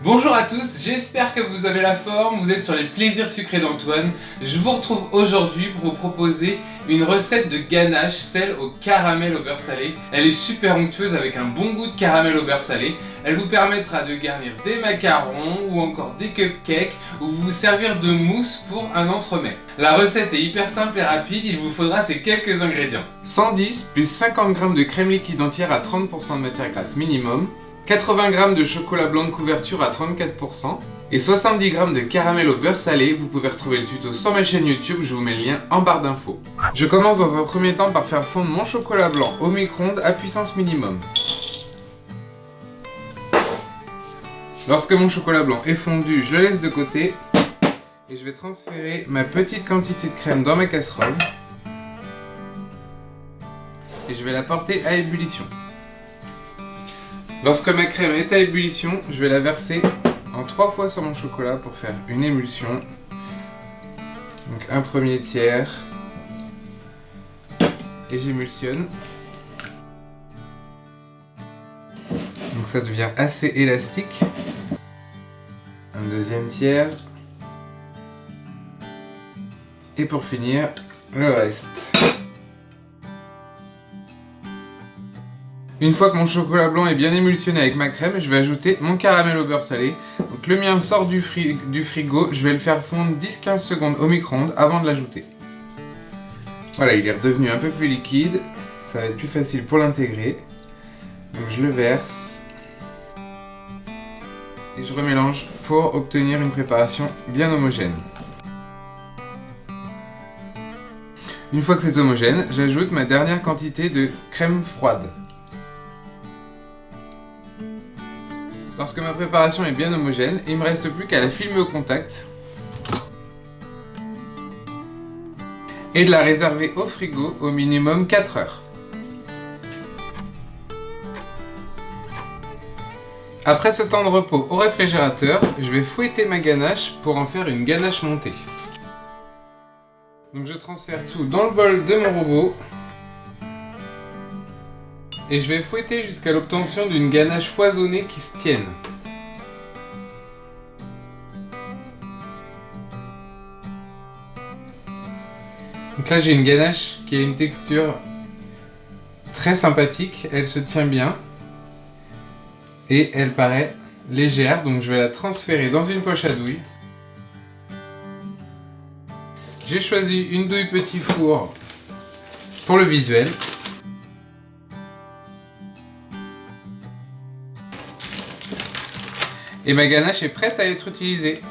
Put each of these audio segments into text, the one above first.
Bonjour à tous, j'espère que vous avez la forme, vous êtes sur les plaisirs sucrés d'Antoine. Je vous retrouve aujourd'hui pour vous proposer une recette de ganache, celle au caramel au beurre salé. Elle est super onctueuse avec un bon goût de caramel au beurre salé. Elle vous permettra de garnir des macarons ou encore des cupcakes ou vous servir de mousse pour un entremets. La recette est hyper simple et rapide, il vous faudra ces quelques ingrédients. 110 plus 50 g de crème liquide entière à 30% de matière grasse minimum, 80 g de chocolat blanc de couverture à 34% et 70 g de caramel au beurre salé. Vous pouvez retrouver le tuto sur ma chaîne YouTube, je vous mets le lien en barre d'infos. Je commence dans un premier temps par faire fondre mon chocolat blanc au micro-ondes à puissance minimum. Lorsque mon chocolat blanc est fondu, je le laisse de côté et je vais transférer ma petite quantité de crème dans ma casserole et je vais la porter à ébullition. Lorsque ma crème est à ébullition, je vais la verser en 3 fois sur mon chocolat pour faire une émulsion. Donc un premier tiers. Et j'émulsionne. Donc ça devient assez élastique. Un deuxième tiers. Et pour finir, le reste. Une fois que mon chocolat blanc est bien émulsionné avec ma crème, je vais ajouter mon caramel au beurre salé. Donc le mien sort du frigo, je vais le faire fondre 10-15 secondes au micro-ondes avant de l'ajouter. Voilà, il est redevenu un peu plus liquide, ça va être plus facile pour l'intégrer. Donc je le verse et je remélange pour obtenir une préparation bien homogène. Une fois que c'est homogène, j'ajoute ma dernière quantité de crème froide. Lorsque ma préparation est bien homogène, il ne me reste plus qu'à la filmer au contact et de la réserver au frigo au minimum 4 heures. Après ce temps de repos au réfrigérateur, je vais fouetter ma ganache pour en faire une ganache montée. Donc je transfère tout dans le bol de mon robot. Et je vais fouetter jusqu'à l'obtention d'une ganache foisonnée qui se tienne. Donc là j'ai une ganache qui a une texture très sympathique, elle se tient bien et elle paraît légère, donc je vais la transférer dans une poche à douille. J'ai choisi une douille petit four pour le visuel. Et ma ganache est prête à être utilisée.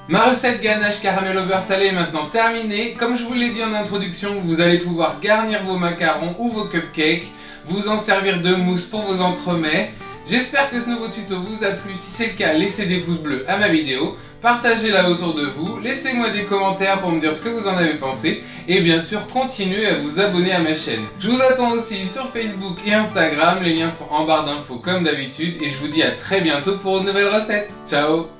Ma recette ganache caramel au beurre salé est maintenant terminée. Comme je vous l'ai dit en introduction, vous allez pouvoir garnir vos macarons ou vos cupcakes, vous en servir de mousse pour vos entremets. J'espère que ce nouveau tuto vous a plu. Si c'est le cas, laissez des pouces bleus à ma vidéo, partagez-la autour de vous, laissez-moi des commentaires pour me dire ce que vous en avez pensé et bien sûr continuez à vous abonner à ma chaîne. Je vous attends aussi sur Facebook et Instagram, les liens sont en barre d'infos comme d'habitude et je vous dis à très bientôt pour une nouvelle recette. Ciao!